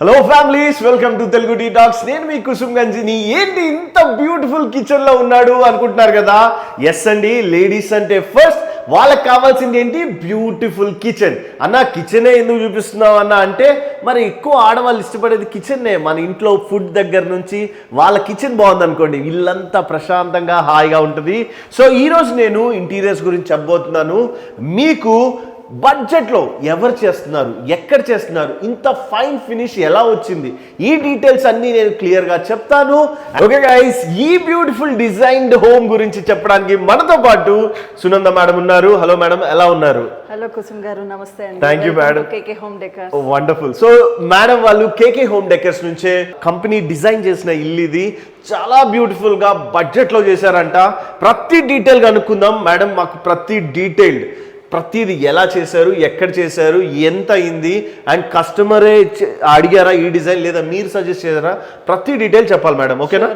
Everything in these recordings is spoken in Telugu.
Hello families, welcome to Telugu tea talks. నేను మీ కుసుమ్ గంజిని. ఏంటి ఇంత బ్యూటిఫుల్ కిచెన్ లో ఉన్నాడు అనుకుంటున్నారు కదా? ఎస్ అండి, లేడీస్ అంటే ఫస్ట్ వాళ్ళకి కావాల్సింది ఏంటి? Beautiful kitchen. అన్న కిచెనే ఎందుకు చూపిస్తున్నావు అన్న అంటే, మరి ఎక్కువ ఆడవాళ్ళు ఇష్టపడేది కిచెన్నే. మన ఇంట్లో ఫుడ్ దగ్గర నుంచి వాళ్ళ కిచెన్ బాగుంది అనుకోండి, ఇల్లంతా ప్రశాంతంగా హాయిగా ఉంటుంది. సో ఈరోజు నేను ఇంటీరియర్స్ గురించి చెప్పబోతున్నాను. మీకు బడ్జెట్లో ఎవరు చేస్తున్నారు, ఎక్కడ చేస్తున్నారు, ఇంత ఫైన్ ఫినిష్ ఎలా వచ్చింది, ఈ డీటెయిల్స్ అన్నీ నేను క్లియర్గా చెప్తాను. ఓకే గైస్, ఈ బ్యూటిఫుల్ డిజైన్డ్ హోమ్ గురించి చెప్పడానికి మనతో పాటు సునంద మేడం ఉన్నారు. హలో మేడం, ఎలా ఉన్నారు? హలో కుసుమ్ గారు, నమస్తే అండి. Thank you madam. KK home decors. Wonderful. So madam వాళ్ళు కేకే హోమ్ డెకర్స్ నుంచే కంపెనీ డిజైన్ చేసిన ఇల్లు ఇది. చాలా బ్యూటిఫుల్ గా బడ్జెట్ లో చేశారంట. ప్రతి డీటెయిల్ గా అనుకుందాం. మేడం మాకు ప్రతి డీటెయిల్డ్, ప్రతిది ఎలా చేశారు, ఎక్కడ చేశారు, ఎంత అయింది, అండ్ కస్టమరే అడిగారా ఈ డిజైన్ లేదా మీరు సజెస్ట్ చేశారా, ప్రతి డీటెయిల్ చెప్పాలి మేడం. ఓకేనా?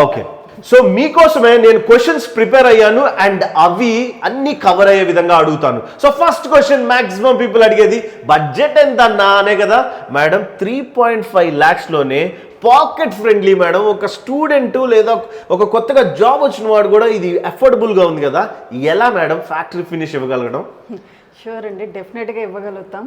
ఓకే. సో మీకోసమే నేను క్వశ్చన్స్ ప్రిపేర్ అయ్యాను అండ్ అవి అన్ని కవర్ అయ్యే విధంగా అడుగుతాను. So first question maximum people అడిగేది బడ్జెట్ ఎంత అన్నా అనే కదా మేడం. 3.5 lakhs లోనే పాకెట్ ఫ్రెండ్లీ మేడం. ఒక స్టూడెంట్ లేదా ఒక కొత్తగా జాబ్ వచ్చిన వాడు కూడా ఇది అఫోర్డబుల్గా ఉంది కదా. ఎలా మేడం ఫ్యాక్టరీ ఫినిష్ ఇవ్వగలగడం? షూర్ అండి, డెఫినెట్గా ఇవ్వగలుగుతాం.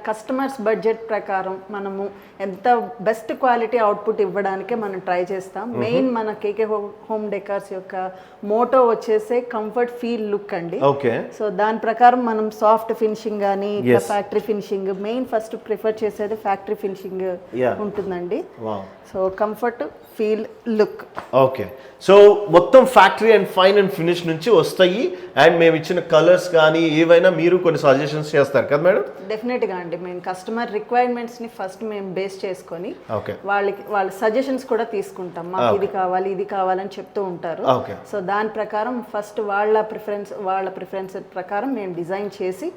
కస్టమర్స్ బడ్జెట్ ప్రకారం మనము ఎంత బెస్ట్ క్వాలిటీ అవుట్పుట్ ఇవ్వడానికే మనం ట్రై చేస్తాం. మెయిన్ మన కేకే హోమ్ డెకర్స్ యొక్క మోటో వచ్చేసే కంఫర్ట్ ఫీల్ లుక్ అండి. ఓకే. సో దాని ప్రకారం మనం సాఫ్ట్ ఫినిషింగ్ కానీ factory finishing, main first prefer చేసేది ఫ్యాక్టరీ ఫినిషింగ్ ఉంటుందండి. So comfort feel look. Okay. So మొత్తం factory and fine and finish నుంచి వస్తాయి. అండ్ మేము ఇచ్చిన కలర్స్ కానీ ఏవైనా మీరు కొన్ని సజెషన్స్ చేస్తారు కదా మేడం? డెఫినెట్గా అండి. మేము కస్టమర్ రిక్వైర్మెంట్స్ని ఫస్ట్ మేము బేస్ చేసుకొని ఓకే వాళ్ళ సజెషన్స్ కూడా తీసుకుంటాం. మాకు ఇది కావాలి, ఇది కావాలని చెప్తూ ఉంటారు. సో దాని ప్రకారం ఫస్ట్ వాళ్ళ ప్రిఫరెన్స్ ప్రకారం మేము డిజైన్ చేసి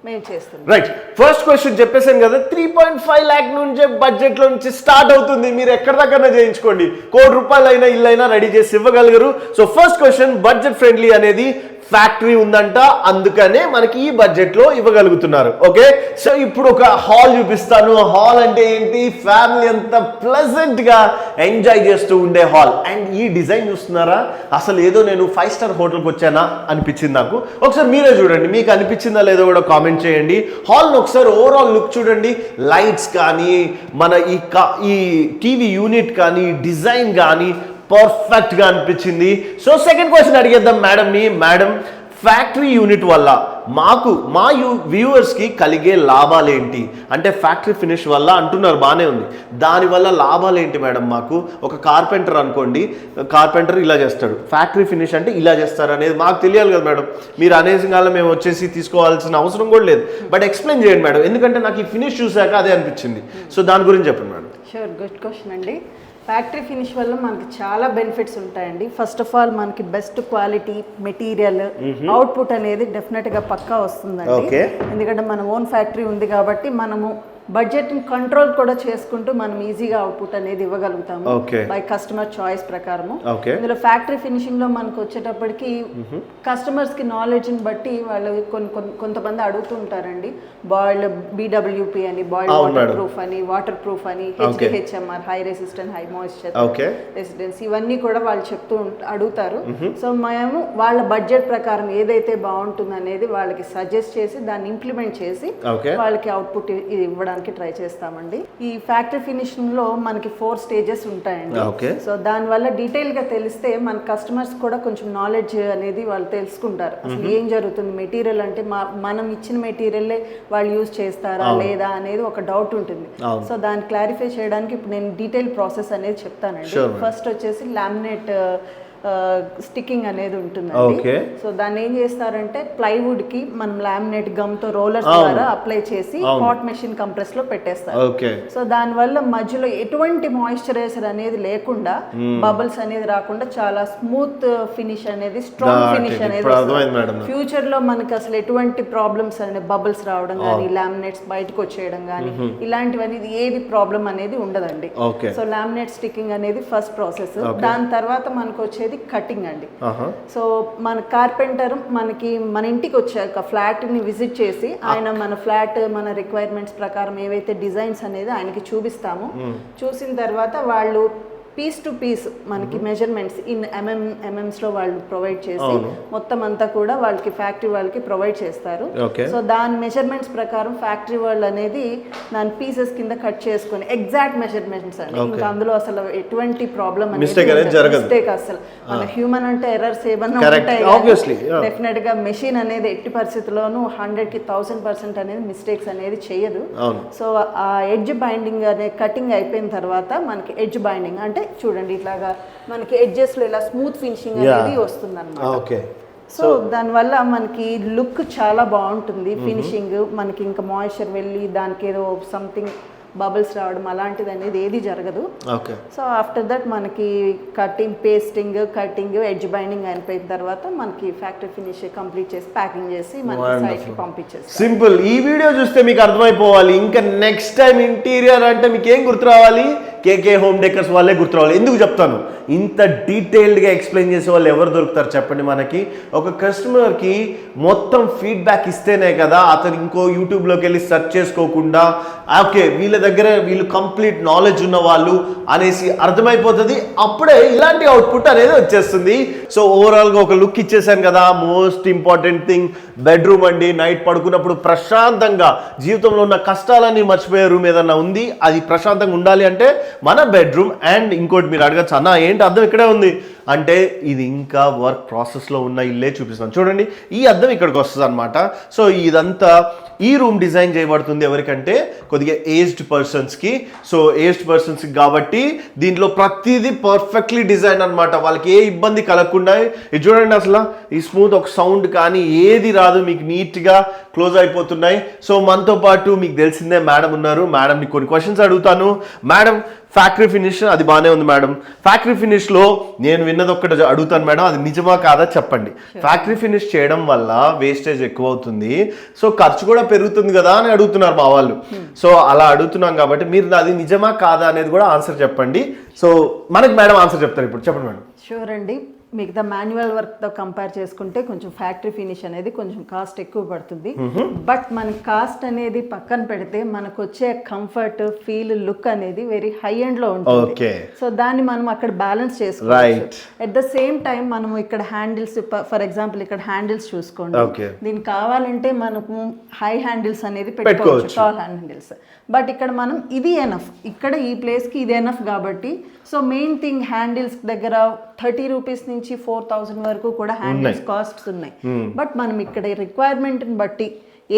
మేము చేస్తున్నాం. రైట్. ఫస్ట్ క్వశ్చన్ చెప్పేసాను కదా, 3.5 lakh నుంచే బడ్జెట్ లో నుంచి స్టార్ట్ అవుతుంది. మీరు ఎక్కడ దగ్గర చేయించుకోండి, ₹1,00,00,000 అయినా ఇల్లు అయినా రెడీ చేసి ఇవ్వగలరు. So first question, budget friendly అనేది ఫ్యాక్టరీ ఉందంట, అందుకనే మనకి ఈ బడ్జెట్ లో ఇవ్వగలుగుతున్నారు. ఓకే. సో ఇప్పుడు ఒక హాల్ చూపిస్తాను. హాల్ అంటే ఏంటి? ఫ్యామిలీ అంతా ప్లెజెంట్ గా ఎంజాయ్ చేస్తూ ఉండే హాల్. అండ్ ఈ డిజైన్ చూస్తున్నారా, అసలు ఏదో నేను 5 star హోటల్కి వచ్చానా అనిపించింది నాకు. ఒకసారి మీరే చూడండి, మీకు అనిపించిందా లేదో కూడా కామెంట్ చేయండి. హాల్ని ఒకసారి ఓవరాల్ లుక్ చూడండి. లైట్స్ కానీ, మన ఈ టీవీ యూనిట్ కానీ, డిజైన్ కానీ పర్ఫెక్ట్ గా అనిపించింది. సో సెకండ్ క్వశ్చన్ అడిగేద్దాం మేడంని. మేడం, ఫ్యాక్టరీ యూనిట్ వల్ల మా వ్యూవర్స్ కి కలిగే లాభాలు ఏంటి? అంటే ఫ్యాక్టరీ ఫినిష్ వల్ల అంటున్నారు, బాగానే ఉంది. దానివల్ల లాభాలు ఏంటి మేడం? మాకు ఒక కార్పెంటర్ అనుకోండి, కార్పెంటర్ ఇలా చేస్తాడు, ఫ్యాక్టరీ ఫినిష్ అంటే ఇలా చేస్తారు అనేది మాకు తెలియాలి కదా మేడం. మీరు అనేసిన కాలం మేము వచ్చేసి తీసుకోవాల్సిన అవసరం కూడా లేదు. బట్ ఎక్స్ప్లెయిన్ చేయండి మేడం, ఎందుకంటే నాకు ఈ ఫినిష్ చూసాక అదే అనిపించింది. సో దాని గురించి చెప్పండి మేడం. షూర్, గుడ్ క్వశ్చన్ అండి. ఫ్యాక్టరీ ఫినిష్ వల్ల మనకి చాలా బెనిఫిట్స్ ఉంటాయండి. ఫస్ట్ ఆఫ్ ఆల్ మనకి బెస్ట్ క్వాలిటీ మెటీరియల్, అవుట్పుట్ అనేది డెఫినెట్గా పక్కా వస్తుందండి. ఎందుకంటే మన ఓన్ ఫ్యాక్టరీ ఉంది కాబట్టి మనము బడ్జెట్ని కంట్రోల్ కూడా చేసుకుంటూ మనం ఈజీగా అవుట్పుట్ అనేది ఇవ్వగలుగుతాము బై కస్టమర్ చాయిస్ ప్రకారము. ఇందులో ఫ్యాక్టరీ ఫినిషింగ్ లో మనకు వచ్చేటప్పటికి కస్టమర్స్ కి నాలెడ్జ్ని బట్టి వాళ్ళు కొంతమంది అడుగుతూ ఉంటారండి, బాయిల్డ్ BWP అని, బాయిల్డ్ వాటర్ ప్రూఫ్ అని, వాటర్ ప్రూఫ్ అని, HDHMR, high resistant high moisture residence, ఇవన్నీ కూడా వాళ్ళు చెప్తూ అడుగుతారు. సో మేము వాళ్ళ బడ్జెట్ ప్రకారం ఏదైతే బాగుంటుంది అనేది వాళ్ళకి సజెస్ట్ చేసి దాన్ని ఇంప్లిమెంట్ చేసి వాళ్ళకి అవుట్పుట్ ఇవ్వడానికి ట్రై చేస్తామండి. ఈ ఫ్యాక్టరీ ఫినిషింగ్ లో మనకి 4 stages ఉంటాయండి. సో దాని వల్ల డీటెయిల్ గా తెలిస్తే మన కస్టమర్స్ కూడా కొంచెం నాలెడ్జ్ అనేది వాళ్ళు తెలుసుకుంటారు. అసలు ఏం జరుగుతుంది, మెటీరియల్ అంటే మనం ఇచ్చిన మెటీరియల్ వాళ్ళు యూజ్ చేస్తారా లేదా అనేది ఒక డౌట్ ఉంటుంది. సో దాన్ని క్లారిఫై చేయడానికి ఇప్పుడు నేను డీటెయిల్ ప్రాసెస్ అనేది చెప్తానండి. ఫస్ట్ వచ్చేసి లామినేట్ స్టిక్కింగ్ అనేది ఉంటుందండి. సో దాన్ని ఏం చేస్తారంటే ప్లైవుడ్ కి మనం లామినేట్ గమ్ తో రోలర్స్ ద్వారా అప్లై చేసి హాట్ మెషిన్ కంప్రెస్ లో పెట్టేస్తారు. సో దాని వల్ల మధ్యలో ఎటువంటి మాయిశ్చరైజర్ అనేది లేకుండా, బబుల్స్ అనేది రాకుండా చాలా స్మూత్ ఫినిష్ అనేది, స్ట్రాంగ్ ఫినిష్ అనేది ఫ్యూచర్ లో మనకి అసలు ఎటువంటి ప్రాబ్లమ్స్ అనేది, బబుల్స్ రావడం కానీ, లామినేట్స్ బయటకు వచ్చేయడం కానీ, ఇలాంటివన్నీ ఏది ప్రాబ్లం అనేది ఉండదండి. సో లామినేట్ స్టిక్కింగ్ అనేది ఫస్ట్ ప్రాసెస్. దాని తర్వాత మనకు వచ్చేది వచ్చేది కటింగ్ అండి. సో మన కార్పెంటర్ మనకి మన ఇంటికి వచ్చాక ఫ్లాట్ని విజిట్ చేసి ఆయన మన ఫ్లాట్ మన రిక్వైర్మెంట్స్ ప్రకారం ఏవైతే డిజైన్స్ అనేది ఆయనకి చూపిస్తాము. చూసిన తర్వాత వాళ్ళు పీస్ టు పీస్ మనకి మెజర్మెంట్స్ ఇన్ ఎంఎంస్లో వాళ్ళు ప్రొవైడ్ చేసి మొత్తం అంతా కూడా వాళ్ళకి ఫ్యాక్టరీ వాళ్ళకి ప్రొవైడ్ చేస్తారు. సో దాని మెజర్మెంట్స్ ప్రకారం ఫ్యాక్టరీ వాళ్ళు అనేది దాని పీసెస్ కింద కట్ చేసుకొని ఎగ్జాక్ట్ మెజర్మెంట్స్ అండి. ఇంకా అందులో అసలు ఎటువంటి ప్రాబ్లం మిస్టేక్ అసలు మన హ్యూమన్ అంటే ఎర్రర్స్ ఏమన్నా ఉంటాయి, డెఫినెట్ గా మెషిన్ అనేది ఎట్టి పరిస్థితుల్లోనూ 100కి 1000% అనేది మిస్టేక్స్ అనేది చేయదు. సో ఆ ఎడ్జ్ బైండింగ్ అనే కటింగ్ అయిపోయిన తర్వాత మనకి ఎడ్జ్ బైండింగ్ అంటే చూడండి ఇట్లాగా మనకి ఎడ్జెస్ లో ఇలా స్మూత్ ఫినిషింగ్ అనేది వస్తుంది అన్నమాట. సో దానివల్ల మనకి లుక్ చాలా బాగుంటుంది. ఫినిషింగ్ మనకి ఇంకా మాయిశ్చర్ వెళ్ళి దానికి ఏదో సంథింగ్ బబుల్స్ రావడం అలాంటిది అనేది ఏది జరగదు. సో ఆఫ్టర్ దట్ మనకి cutting pasting cutting edge binding అయిపోయిన తర్వాత మనకి ఫ్యాక్టరీ ఫినిష్ కంప్లీట్ చేసి ప్యాకింగ్ చేసి మనకి సైట్కి పంపించేస్తాం. సింపుల్. ఈ వీడియో చూస్తే మీకు అర్థమైపోవాలి. ఇంకా నెక్స్ట్ టైం ఇంటీరియర్ అంటే మీకు ఏం గుర్తు రావాలి? కేకే హోమ్ డెకర్స్ వాళ్ళే గుర్తు రావాలి. ఎందుకు చెప్తాను, ఇంత డీటెయిల్డ్గా ఎక్స్ప్లెయిన్ చేసే వాళ్ళు ఎవరు దొరుకుతారు చెప్పండి? మనకి ఒక కస్టమర్కి మొత్తం ఫీడ్బ్యాక్ ఇస్తేనే కదా అతను ఇంకో యూట్యూబ్లోకి వెళ్ళి సెర్చ్ చేసుకోకుండా ఓకే వీళ్ళ దగ్గర వీళ్ళు కంప్లీట్ నాలెడ్జ్ ఉన్న వాళ్ళు అనేసి అర్థమైపోతుంది. అప్పుడే ఇలాంటి అవుట్పుట్ అనేది వచ్చేస్తుంది. సో ఓవరాల్గా ఒక లుక్ ఇచ్చేసాను కదా. మోస్ట్ ఇంపార్టెంట్ థింగ్ బెడ్రూమ్ అండి. నైట్ పడుకున్నప్పుడు ప్రశాంతంగా జీవితంలో ఉన్న కష్టాలన్నీ మర్చిపోయే రూమ్ ఏదన్నా ఉంది, అది ప్రశాంతంగా ఉండాలి అంటే మన బెడ్రూమ్. అండ్ ఇంకోటి మీరు అడగచ్చు, అన్న ఏంటి అద్దం ఇక్కడే ఉంది అంటే ఇది ఇంకా వర్క్ ప్రాసెస్లో ఉన్న ఇల్లే చూపిస్తాను. చూడండి ఈ అద్దం ఇక్కడికి వస్తుంది అనమాట. సో ఇదంతా ఈ రూమ్ డిజైన్ చేయబడుతుంది ఎవరికంటే కొద్దిగా ఏజ్డ్ పర్సన్స్కి. సో ఏజ్డ్ పర్సన్స్కి కాబట్టి దీంట్లో ప్రతిదీ పర్ఫెక్ట్లీ డిజైన్ అనమాట. వాళ్ళకి ఏ ఇబ్బంది కలగకుండా ఇది చూడండి అసలు ఈ స్మూత్ ఒక సౌండ్ కానీ ఏది రాదు, మీకు నీట్గా క్లోజ్ అయిపోతున్నాయి. సో మనతో పాటు మీకు తెలిసిందే మేడం ఉన్నారు. మేడంని కొన్ని క్వశ్చన్స్ అడుగుతాను. మేడం ఫ్యాక్టరీ ఫినిష్ అది బాగానే ఉంది మేడం. ఫ్యాక్టరీ ఫినిష్లో నేను విన్నది ఒక్కటి అడుగుతాను మేడం, అది నిజమా కాదా చెప్పండి. ఫ్యాక్టరీ ఫినిష్ చేయడం వల్ల వేస్టేజ్ ఎక్కువ అవుతుంది, సో ఖర్చు కూడా పెరుగుతుంది కదా అని అడుగుతున్నారు మా వాళ్ళు. సో అలా అడుగుతున్నాం కాబట్టి మీరు అది నిజమా కాదా అనేది కూడా ఆన్సర్ చెప్పండి. సో మనకి మేడం ఆన్సర్ చెప్తారు ఇప్పుడు. చెప్పండి మేడం. షూర్ అండి. మిగతా మాన్యువల్ వర్క్తో కంపేర్ చేసుకుంటే కొంచెం ఫ్యాక్టరీ ఫినిష్ అనేది కొంచెం కాస్ట్ ఎక్కువ పడుతుంది. బట్ మన కాస్ట్ అనేది పక్కన పెడితే మనకు వచ్చే కంఫర్ట్ ఫీల్ లుక్ అనేది వెరీ హై ఎండ్లో ఉంటుంది. సో దాన్ని మనం అక్కడ బ్యాలెన్స్ చేసుకోవచ్చు. అట్ ద సేమ్ టైం మనము ఇక్కడ హ్యాండిల్స్ ఫర్ ఎగ్జాంపుల్ ఇక్కడ హ్యాండిల్స్ చూసుకోండి. దీనికి కావాలంటే మనకు హై హ్యాండిల్స్ అనేది పెట్టుకోవచ్చు, టాల్ హ్యాండిల్స్. బట్ ఇక్కడ మనం ఇది ఎనఫ్, ఇక్కడ ఈ ప్లేస్కి ఇది ఎనఫ్ కాబట్టి. సో మెయిన్ థింగ్ హ్యాండిల్స్ దగ్గర 30 రూపీస్ నుంచి 4000 వరకు కూడా హ్యాండిల్స్ కాస్ట్స్ ఉన్నాయి. బట్ మనం ఇక్కడ రిక్వైర్మెంట్ని బట్టి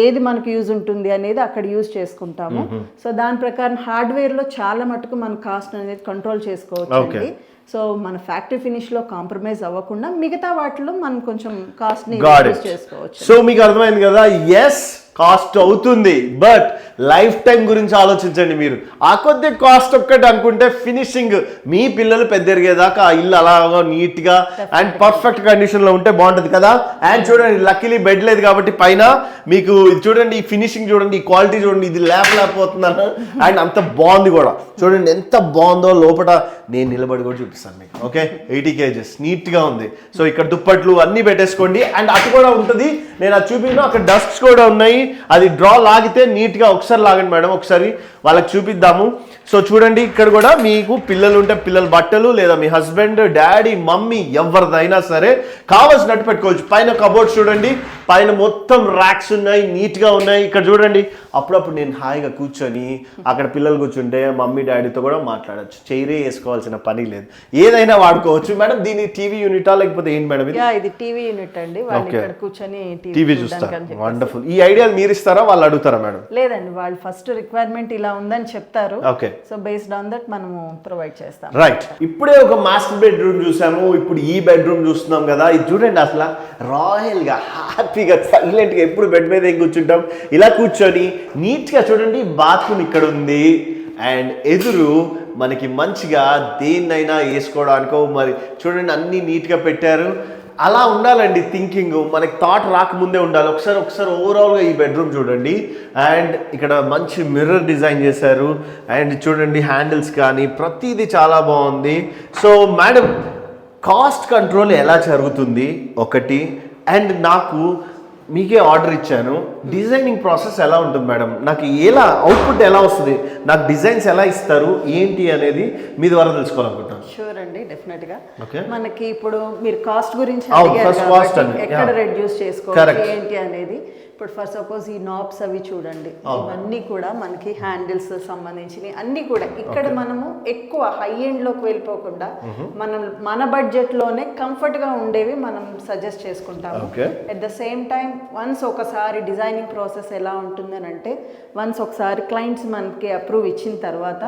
ఏది మనకు యూజ్ ఉంటుంది అనేది అక్కడ యూజ్ చేసుకుంటాము. సో దాని ప్రకారం హార్డ్వేర్లో చాలా మటుకు మన కాస్ట్ అనేది కంట్రోల్ చేసుకోవచ్చు అండి. సో మన ఫ్యాక్టరీ ఫినిష్లో కాంప్రమైజ్ అవ్వకుండా మిగతా వాటిలో మనం కొంచెం కాస్ట్ని యూజ్ చేసుకోవచ్చు. సో మీకు అర్థమైంది కదా. ఎస్ కాస్ట్ అవుతుంది, బట్ లైఫ్ టైం గురించి ఆలోచించండి. మీరు ఆ కొద్ది కాస్ట్ ఒక్కటి అనుకుంటే ఫినిషింగ్ మీ పిల్లలు పెద్ద ఎరిగేదాకా ఆ ఇల్లు అలాగా నీట్గా అండ్ పర్ఫెక్ట్ కండిషన్లో ఉంటే బాగుంటుంది కదా. అండ్ చూడండి లక్కీలీ బెడ్ లేదు కాబట్టి పైన మీకు చూడండి ఈ ఫినిషింగ్ చూడండి, ఈ క్వాలిటీ చూడండి, ఇది లేకపోతున్నాను అండ్ అంత బాగుంది కూడా. చూడండి ఎంత బాగుందో. లోపల నేను నిలబడి కూడా చూపిస్తాను మీకు. ఓకే 80 kgs నీట్గా ఉంది. సో ఇక్కడ దుప్పట్లు అన్నీ పెట్టేసుకోండి. అండ్ అటు కూడా ఉంటుంది, నేను అది చూపించాను. అక్కడ డస్క్స్ కూడా ఉన్నాయి, అది డ్రా లాగితే నీట్గా ఒకసారి లాగండి మేడం, ఒకసారి వాళ్ళకి చూపిద్దాము. సో చూడండి ఇక్కడ కూడా మీకు పిల్లలు ఉంటే పిల్లల బట్టలు లేదా మీ హస్బెండ్ డాడీ మమ్మీ ఎవరిదైనా సరే కావాల్సినట్టు పెట్టుకోవచ్చు. పైన కబోర్డ్స్ చూడండి, పైన మొత్తం ర్యాక్స్ ఉన్నాయి, నీట్గా ఉన్నాయి. ఇక్కడ చూడండి అప్పుడప్పుడు నేను హాయిగా కూర్చొని అక్కడ పిల్లలు కూర్చుంటే మమ్మీ డాడీతో కూడా మాట్లాడచ్చు. చైరే వేసుకోవాల్సిన పని లేదు, ఏదైనా వాడుకోవచ్చు. మేడం దీని టీవీ యూనిటా లేకపోతే ఏంటి మేడం? ఇది టీవీ యూనిట్ అండి. వాళ్ళు ఇక్కడ కూర్చొని టీవీ చూస్తారు. వండర్ఫుల్. ఈ ఐడియాలు మీరు ఇస్తారా వాళ్ళు అడుగుతారా మేడం? లేదండి, వాళ్ళు ఫస్ట్ రిక్వైర్మెంట్ ఇలా ఉందని చెప్తారు. Okay, so based on that మనము ప్రొవైడ్ చేస్తాం. రైట్. ఇప్పుడే ఒక మాస్టర్ బెడ్రూమ్ చూసాము, ఇప్పుడు ఈ బెడ్రూమ్ చూస్తున్నాం కదా. ఇది చూడండి అసలు రాయల్ గా హ్యాపీగా సైలెంట్ గా ఎప్పుడు బెడ్ మీద ఏం కూర్చుంటాం ఇలా కూర్చొని నీట్గా చూడండి. బాత్రూమ్ ఇక్కడ ఉంది అండ్ ఎదురు మనకి మంచిగా దేన్నైనా వేసుకోవడానికో మరి చూడండి అన్ని నీట్గా పెట్టారు. అలా ఉండాలండి థింకింగ్, మనకి థాట్ రాకముందే ఉండాలి. ఒకసారి ఓవరాల్గా ఈ బెడ్రూమ్ చూడండి. అండ్ ఇక్కడ మంచి మిర్రర్ డిజైన్ చేశారు. అండ్ చూడండి హ్యాండిల్స్ కానీ ప్రతిదీ చాలా బాగుంది. సో మేడం కాస్ట్ కంట్రోల్ ఎలా జరుగుతుంది ఒకటి, అండ్ నాకు మీకే ఆర్డర్ ఇచ్చాను, డిజైనింగ్ ప్రాసెస్ ఎలా ఉంటుంది మేడం, నాకు ఎలా అవుట్పుట్ ఎలా వస్తుంది, నాకు డిజైన్స్ ఎలా ఇస్తారు ఏంటి అనేది మీ ద్వారా తెలుసుకోవాలనుకుంటాను. షూర్ అండి, డెఫినెట్గా. Okay. మనకి ఇప్పుడు మీరు కాస్ట్ గురించి అవును, అడిగారు first కాబట్టి cost అండి. ఎక్కడ Yeah. రెడ్యూస్ చేసుకోవచ్చు ఏంటి అనేది. ఇప్పుడు ఫర్ సపోజ్ ఈ నాబ్స్ అవి చూడండి, ఇవన్నీ కూడా మనకి హ్యాండిల్స్ సంబంధించినవి అన్నీ కూడా ఇక్కడ మనము ఎక్కువ హై ఎండ్లోకి వెళ్ళిపోకుండా మనం మన బడ్జెట్లోనే కంఫర్ట్గా ఉండేవి మనం సజెస్ట్ చేసుకుంటాము. At the same time once ఒకసారి డిజైనింగ్ ప్రాసెస్ ఎలా ఉంటుందని అంటే, వన్స్ ఒకసారి క్లయింట్స్ మనకి అప్రూవ్ ఇచ్చిన తర్వాత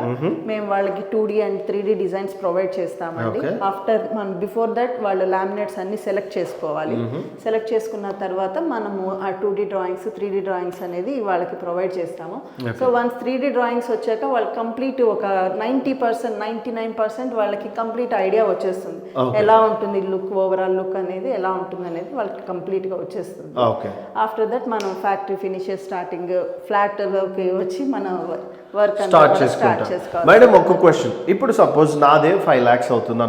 మేము వాళ్ళకి 2D and 3D designs provide చేస్తామండి. ఆఫ్టర్ మనం బిఫోర్ దట్ వాళ్ళు లామినేట్స్ అన్ని సెలెక్ట్ చేసుకోవాలి. సెలెక్ట్ చేసుకున్న తర్వాత మనము ఆ 2D డ్రాయింగ్స్ 3D డ్రాయింగ్స్ అనేది వాళ్ళకి ప్రొవైడ్ చేస్తాము. సో వన్స్ 3D డ్రాయింగ్స్ వచ్చాక వాళ్ళు కంప్లీట్ ఒక 90% 99% వాళ్ళకి కంప్లీట్ ఐడియా వచ్చేస్తుంది. ఎలా ఉంటుంది లుక్, ఓవరాల్ లుక్ అనేది ఎలా ఉంటుంది అనేది వాళ్ళకి కంప్లీట్గా వచ్చేస్తుంది. ఆఫ్టర్ దట్ మనం ఫ్యాక్టరీ ఫినిషెస్ స్టార్టింగ్ ఫ్లాట్ లోకి వచ్చి మన వర్క్ స్టార్ట్ చేసుకోవాలి. మేడం ఒక క్వశ్చన్, ఇప్పుడు సపోజ్ నాదే 5 lakhs అవుతుంది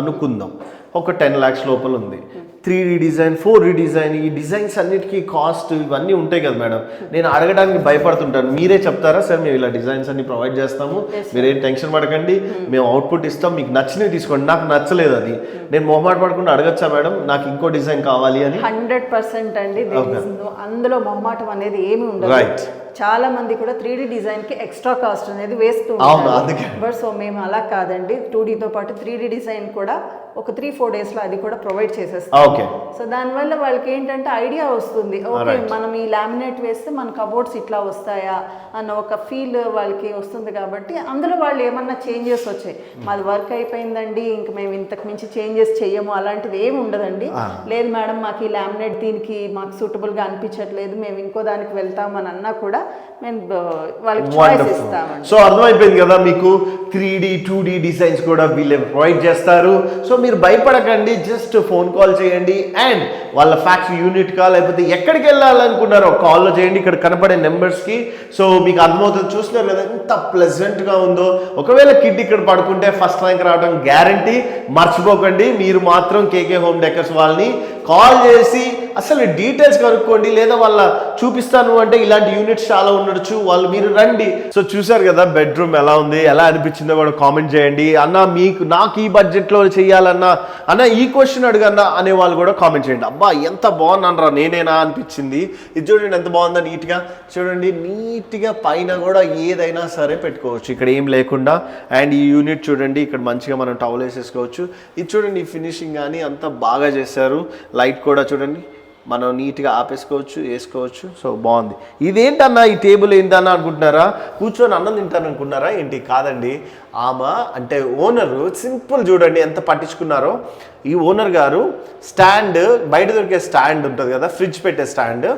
అనుకుందాం, ఒక 10 lakhs లోపల ఉంది. 3D డిజైన్, 4D డిజైన్, ఈ డిజైన్స్ అన్నిటికీ కాస్ట్ ఇవన్నీ ఉంటాయి కదా మేడం, నేను అడగడానికి భయపడుతుంటాను. మీరే చెప్తారా సార్ మేము ఇలా డిజైన్స్ అన్ని ప్రొవైడ్ చేస్తాము, మీరేం టెన్షన్ పడకండి, మేము అవుట్పుట్ ఇస్తాం, మీకు నచ్చినవి తీసుకోండి, నాకు నచ్చలేదు అది నేను మొహమాట పడకుండా అడగచ్చా మేడం, నాకు ఇంకో డిజైన్ కావాలి అని? 100% అండి. అందులో మొహమాటం అనేది ఏమి ఉండదు. చాలా మంది కూడా 3D డిజైన్ కి ఎక్స్ట్రా కాస్ట్ అనేది వేస్తూ ఉంటారు. బట్ సో మేము అలా కాదండి, 2D తో పాటు 3D డిజైన్ కూడా ఒక 3-4 days లో అది కూడా ప్రొవైడ్ చేసేస్తాం. సో దానివల్ల వాళ్ళకి ఏంటంటే ఐడియా వస్తుంది, ఓకే మనం ఈ లామినేట్ వేస్తే మన కబోర్డ్స్ ఇట్లా వస్తాయా అన్న ఒక ఫీల్ వాళ్ళకి వస్తుంది. కాబట్టి అందులో వాళ్ళు ఏమన్నా చేంజెస్ వచ్చాయి, మాది వర్క్ అయిపోయిందండి ఇంక మేము ఇంతకు మించి చేంజెస్ చెయ్యము అలాంటిది ఏమి ఉండదండి. లేదు మేడం మాకు ఈ లామినేట్ దీనికి మాకు సూటబుల్గా అనిపించట్లేదు, మేము ఇంకో దానికి వెళ్తామని అన్నా కూడా మేము వాళ్ళకి చాయిస్ ఇస్తామండి. సో అర్థమైపోయింది కదా మీకు, 3D 2D డిజైన్స్ కూడా వీళ్ళే ప్రొవైడ్ చేస్తారు. సో మీరు భయపడకండి, జస్ట్ ఫోన్ కాల్ చేయండి అండ్ వాళ్ళ ఫ్యాక్టరీ యూనిట్ కా లేకపోతే ఎక్కడికి వెళ్ళాలనుకున్నారో కాల్లో చేయండి, ఇక్కడ కనపడే నెంబర్స్కి. సో మీకు అర్థమవుతుంది, చూస్తున్నారు కదా ఎంత ప్లెజెంట్గా ఉందో. ఒకవేళ కిడ్ ఇక్కడ పడుకుంటే ఫస్ట్ ర్యాంక్ రావడం గ్యారంటీ, మర్చిపోకండి. మీరు మాత్రం కేకే హోమ్ డెకర్స్ వాళ్ళని కాల్ చేసి అసలు డీటెయిల్స్ కనుక్కోండి, లేదా వాళ్ళ చూపిస్తాను అంటే ఇలాంటి యూనిట్స్ చాలా ఉండొచ్చు, వాళ్ళు మీరు రండి. సో చూసారు కదా బెడ్రూమ్ ఎలా ఉంది, ఎలా అనిపించిందో కూడా కామెంట్ చేయండి. అన్న మీకు నాకు ఈ బడ్జెట్లో చేయాలన్నా, అన్న ఈ క్వశ్చన్ అడుగన్నా అనే వాళ్ళు కూడా కామెంట్ చేయండి. అబ్బా ఎంత బాగున్నానరా నేనేనా అనిపించింది, ఇది చూడండి ఎంత బాగుందా, నీట్గా చూడండి, నీట్గా పైన కూడా ఏదైనా సరే పెట్టుకోవచ్చు ఇక్కడ ఏం లేకుండా. అండ్ ఈ యూనిట్ చూడండి, ఇక్కడ మంచిగా మనం టవల్ వేసేసుకోవచ్చు. ఇది చూడండి ఈ ఫినిషింగ్ కానీ అంతా బాగా చేశారు. లైట్ కూడా చూడండి మనం నీట్గా ఆపేసుకోవచ్చు, వేసుకోవచ్చు. సో బాగుంది. ఇదేంటన్నా ఈ టేబుల్ ఏంటన్నా అనుకుంటున్నారా, కూర్చొని అన్నం తింటాను అనుకున్నారా ఏంటి? కాదండి, ఆమె అంటే ఓనరు సింపుల్ చూడండి ఎంత పట్టించుకున్నారో. ఈ ఓనర్ గారు స్టాండ్, బయట దొరికే స్టాండ్ ఉంటుంది కదా ఫ్రిడ్జ్ పెట్టే స్టాండ్,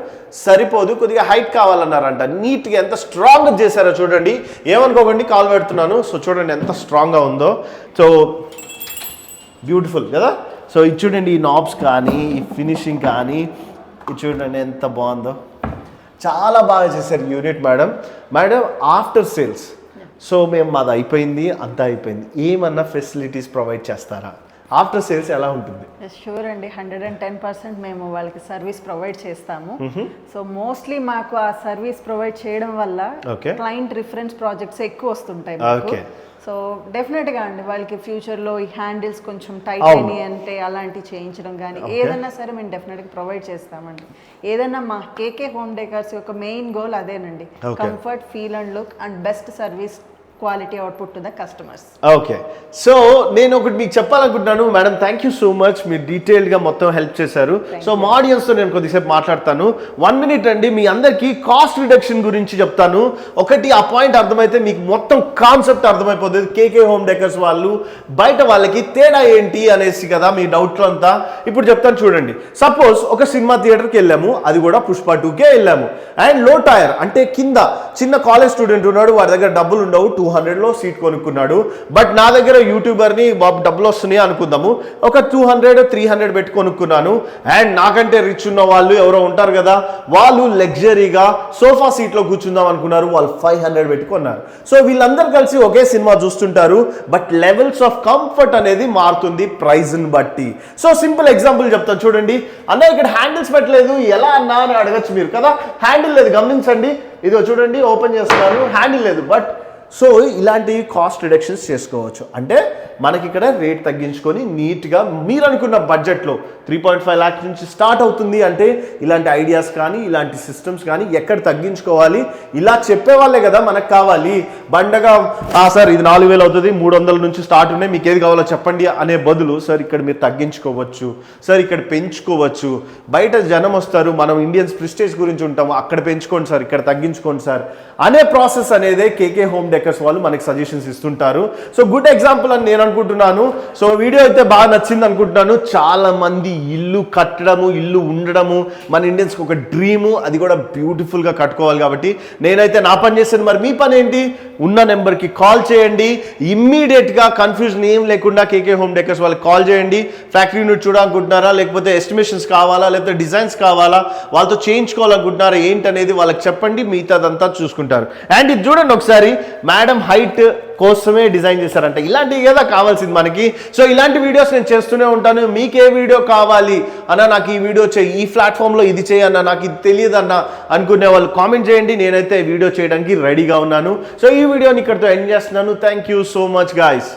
సరిపోదు కొద్దిగా హైట్ కావాలన్నారంట. నీట్గా ఎంత స్ట్రాంగ్గా చేశారో చూడండి, ఏమనుకోకండి కాల్ పెడుతున్నాను. సో చూడండి ఎంత స్ట్రాంగ్గా ఉందో. సో బ్యూటిఫుల్ కదా. సో ఇది చూడండి ఈ నాబ్స్ కానీ ఈ ఫినిషింగ్ కానీ ఇది చూడండి ఎంత బాగుందో, చాలా బాగా చేశారు unit madam. Madam after sales, so మేము మాది అయిపోయింది అంతా అయిపోయింది, ఏమన్నా ఫెసిలిటీస్ ప్రొవైడ్ చేస్తారా? ఆఫ్టర్ సేల్స్ ఎలా ఉంటుంది? షూర్ అండి, 110% మేము వాళ్ళకి సర్వీస్ ప్రొవైడ్ చేస్తాము. సో మోస్ట్లీ మాకు ఆ సర్వీస్ ప్రొవైడ్ చేయడం వల్ల క్లయింట్ రిఫరెన్స్ ప్రాజెక్ట్స్ ఎక్కువ వస్తుంటాయి మాకు. సో డెఫినెట్గా అండి వాళ్ళకి ఫ్యూచర్లో ఈ హ్యాండిల్స్ కొంచెం టైట్ అయినాయి అంటే అలాంటివి చేయించడం కానీ ఏదైనా సరే మేము డెఫినెట్గా ప్రొవైడ్ చేస్తామండి. ఏదైనా మా కేకే హోమ్ డెకర్స్ యొక్క మెయిన్ గోల్ అదేనండి, comfort, feel and look and best service, quality output to the customers. Okay, so నేను ఒకటి మీకు చెప్పాలనుకుంటున్నాను madam, thank you so much, మీరు డీటెయిల్గా మొత్తం హెల్ప్ చేశారు. సో మా ఆడియన్స్తో నేను కొద్దిసేపు మాట్లాడతాను. 1 minute అండి, మీ అందరికీ కాస్ట్ రిడక్షన్ గురించి చెప్తాను. ఒకటి ఆ పాయింట్ అర్థమైతే మీకు మొత్తం కాన్సెప్ట్ అర్థమైపోతుంది. కేకే హోమ్ డెకర్స్ వాళ్ళు బయట వాళ్ళకి తేడా ఏంటి అనేసి కదా మీ డౌట్లు అంతా. ఇప్పుడు చెప్తాను చూడండి. సపోజ్ ఒక సినిమా థియేటర్కి వెళ్ళాము, అది కూడా పుష్ప 2కే వెళ్ళాము. అండ్ లో టైర్ అంటే కింద చిన్న కాలేజ్ స్టూడెంట్ ఉన్నాడు, వాడి దగ్గర డబ్బులు ఉండవు, 200లో సీట్ కొనుక్కున్నాడు. బట్ నా దగ్గర యూట్యూబర్ని బాబు డబ్బులు వస్తున్నాయి అనుకుందాము, ఒక 200-300 పెట్టి కొనుక్కున్నాను. అండ్ నాకంటే రిచ్ ఉన్న వాళ్ళు ఎవరో ఉంటారు కదా, వాళ్ళు లగ్జరీగా సోఫా సీట్లో కూర్చుందాం అనుకున్నారు, వాళ్ళు 500 పెట్టుకున్నారు. సో వీళ్ళందరూ కలిసి ఒకే సినిమా చూస్తుంటారు, బట్ లెవెల్స్ ఆఫ్ కంఫర్ట్ అనేది మారుతుంది ప్రైజ్ని బట్టి. సో సింపుల్ ఎగ్జాంపుల్ చెప్తాను చూడండి. అన్న ఇక్కడ హ్యాండిల్స్ పెట్టలేదు ఎలా అన్నా అని అడగచ్చు మీరు కదా. హ్యాండిల్ లేదు, గమనించండి, ఇదిగో చూడండి ఓపెన్ చేస్తున్నాను, హ్యాండిల్ లేదు. బట్ సో ఇలాంటి కాస్ట్ రిడక్షన్స్ చేసుకోవచ్చు. అంటే మనకి ఇక్కడ రేట్ తగ్గించుకొని నీట్గా మీరు అనుకున్న బడ్జెట్లో 3.5 lakhs నుంచి స్టార్ట్ అవుతుంది. అంటే ఇలాంటి ఐడియాస్ కానీ ఇలాంటి సిస్టమ్స్ కానీ ఎక్కడ తగ్గించుకోవాలి ఇలా చెప్పేవాళ్ళే కదా మనకు కావాలి. బండగా సార్ ఇది 4000 అవుతుంది, 300 నుంచి స్టార్ట్ ఉన్నాయి, మీకు ఏది కావాలో చెప్పండి అనే బదులు సార్ ఇక్కడ మీరు తగ్గించుకోవచ్చు, సార్ ఇక్కడ పెంచుకోవచ్చు. బయట జనం వస్తారు, మనం ఇండియన్స్ ప్రిస్టేజ్ గురించి ఉంటాము, అక్కడ పెంచుకోండి సార్, ఇక్కడ తగ్గించుకోండి సార్ అనే ప్రాసెస్ అనేదే కేకే హోమ్ డెకర్స్ వాళ్ళు మనకి సజెషన్స్ ఇస్తుంటారు. సో గుడ్ ఎగ్జాంపుల్ అని నేను అనుకుంటున్నాను. సో వీడియో అయితే బాగా నచ్చింది అనుకుంటున్నాను. చాలా మంది ఇల్లు కట్టడము, ఇల్లు ఉండడము మన ఇండియన్స్కి ఒక డ్రీము, అది కూడా బ్యూటిఫుల్గా కట్టుకోవాలి. కాబట్టి నేనైతే నా పని చేశాను, మరి మీ పని ఏంటి? ఉన్న నెంబర్కి కాల్ చేయండి, ఇమ్మీడియట్గా కన్ఫ్యూజన్ ఏం లేకుండా కేకే హోమ్ డెకర్స్ వాళ్ళకి కాల్ చేయండి. ఫ్యాక్టరీ యూనిట్ చూడాలనుకుంటున్నారా, లేకపోతే ఎస్టిమేషన్స్ కావాలా, లేకపోతే డిజైన్స్ కావాలా, వాళ్ళతో చేయించుకోవాలనుకుంటున్నారా ఏంటనేది వాళ్ళకి చెప్పండి, మిగతాదంతా చూసుకుంటారు. అండ్ ఇది చూడండి ఒకసారి, మేడం హైట్ కోసమే డిజైన్ చేశారంట. ఇలాంటివి కదా కావాల్సింది మనకి. సో ఇలాంటి వీడియోస్ నేను చేస్తూనే ఉంటాను. మీకు ఏ వీడియో కావాలి అన్న, నాకు ఈ వీడియో చేయి, ఈ ప్లాట్ఫామ్లో ఇది చేయన్న, నాకు ఇది తెలియదు అన్న అనుకునే వాళ్ళు కామెంట్ చేయండి, నేనైతే వీడియో చేయడానికి రెడీగా ఉన్నాను. సో ఈ వీడియోని ఇక్కడితో ఎండ్ చేస్తున్నాను. Thank you so much guys.